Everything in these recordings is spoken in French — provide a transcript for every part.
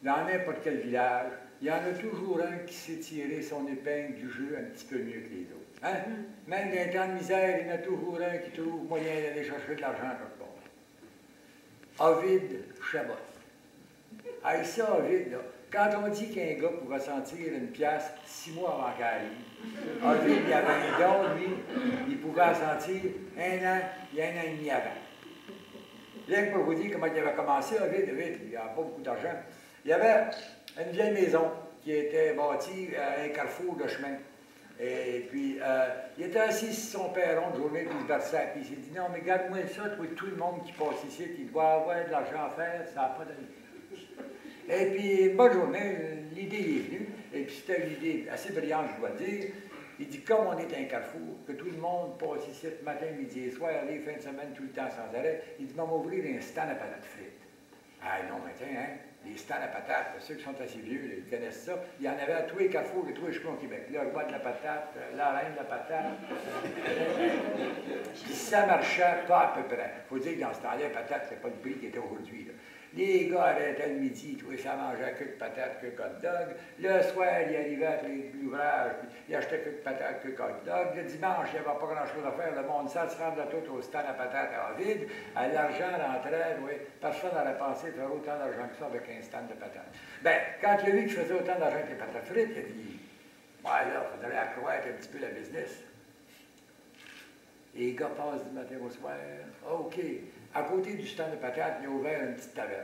dans n'importe quel village, il y en a toujours un qui sait tirer son épingle du jeu un petit peu mieux que les autres. Hein? Même dans les temps de misère, il y en a toujours un qui trouve moyen d'aller chercher de l'argent quelque part. Ovide Chabot. Ah, ça, Ovide, là, quand on dit qu'un gars pouvait sentir une pièce 6 mois avant qu'elle arrive, Ovide, il avait un don, lui, il pouvait en sentir il y a un an et demi avant. Bien que pour vous dire comment il avait commencé, Ovide, il n'avait pas beaucoup d'argent. Il y avait une vieille maison qui était bâtie à un carrefour de chemin. Et puis, il était assis sur son perron de journée, puis il se versait, puis il s'est dit, non, mais garde-moi ça, toi, tout le monde qui passe ici, qui doit avoir de l'argent à faire, ça n'a pas d'allure. Et puis, une bonne journée, l'idée est venue, et puis c'était une idée assez brillante, je dois dire. Il dit, comme on est un carrefour, que tout le monde passe ici le matin, midi et soir, les fins de semaine, tout le temps sans arrêt, il dit, on va ouvrir un stand à patates frites. Ah non, mais tiens, hein? Les stands à patates, ceux qui sont assez vieux, ils connaissent ça. Il y en avait à tous les carrefours et tous les chemins au Québec. Le roi de la patate, la reine de la patate. Puis ça marchait pas à peu près. Il faut dire que dans ce temps-là, la patate, c'était pas le prix qui était aujourd'hui. Les gars arrêtaient le midi, tous ça mangeait que de patates, que de hot dog. Le soir, ils arrivaient avec l'ouvrage, puis ils achetaient que de patates, que de hot dog. Le dimanche, il n'y avait pas grand-chose à faire. Le monde ça se rendait tout au stand à patates à vide. L'argent rentrait, oui. Personne n'aurait pensé faire autant d'argent que ça avec un stand de patates. Bien, quand il a vu que je faisais autant d'argent avec les patates frites, il a dit, ouais, là, il faudrait accroître un petit peu la business. Les gars passent du matin au soir. OK. À côté du stand de patates, il a ouvert une petite taverne.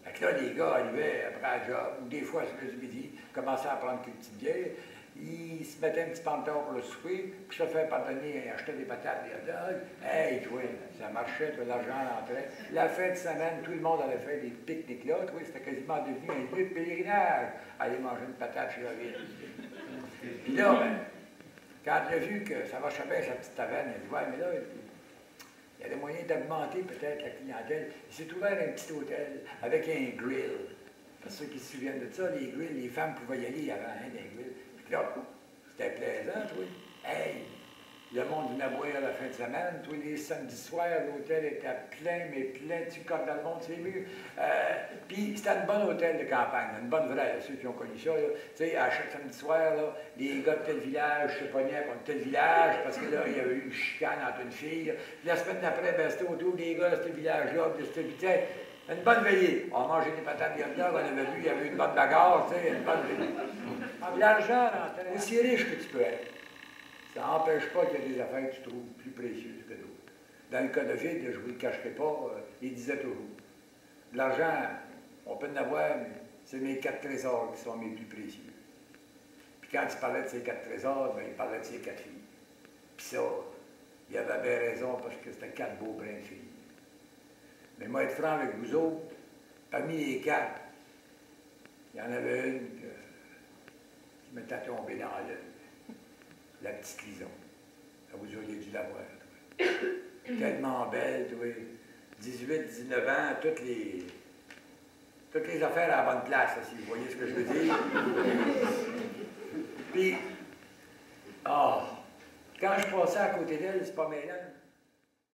Fait que là, les gars arrivaient après la job, ou des fois, sur le midi, commençaient à prendre quelques petites bières. Ils se mettaient un petit pantalon pour le souper, puis se faire pardonner et acheter des patates, des hot dogs. Hey, toi, ça marchait, tout l'argent rentrait. La fin de semaine, tout le monde allait faire des pique-niques là. Toi, c'était quasiment devenu un lieu de pèlerinage, aller manger une patate chez la ville. Puis là, ben, quand il a vu que ça marchait bien, sa petite taverne, il a dit, ouais, mais là, il y a des moyens d'augmenter peut-être la clientèle. Il s'est ouvert un petit hôtel avec un grill. Pour ceux qui se souviennent de ça, les grills, les femmes pouvaient y aller avant un grill. Puis là, c'était plaisant, oui. Hey! Le monde venait boire à la fin de semaine. Tous les samedis soirs, l'hôtel était plein, mais plein. Tu cordes dans le monde, c'est mieux. Puis c'était un bon hôtel de campagne, une bonne vraie, ceux qui ont connu ça. Tu sais, à chaque samedi soir, là, les gars de tel village se pognaient contre tel village, parce que là, il y avait eu une chicane entre une fille. Puis la semaine d'après, ben, c'était autour des gars de ce village-là, de ce village. Une bonne veillée. On mangeait des patates, des hot dogs, on avait vu, il y avait une bonne bagarre, tu sais, une bonne veillée. L'argent rentrait aussi riche que tu peux être. Ça n'empêche pas qu'il y a des affaires que tu trouves plus précieuses que d'autres. Dans le cas de Vide, je ne vous le cacherai pas, il disait toujours, de l'argent, on peut en avoir, mais c'est mes 4 trésors qui sont mes plus précieux. Puis quand il parlait de ces 4 trésors, bien, il parlait de ses 4 filles. Puis ça, il avait bien raison parce que c'était 4 beaux brins de filles. Mais moi, être franc avec vous autres, parmi les 4, il y en avait une qui m'était tombée dans l'œil. La petite Lison. Vous auriez dû la voir. Tellement belle, oui. 18, 19 ans, toutes les affaires à la bonne place, si vous voyez ce que je veux dire. Puis, quand je passais à côté d'elle, c'est pas mêlant.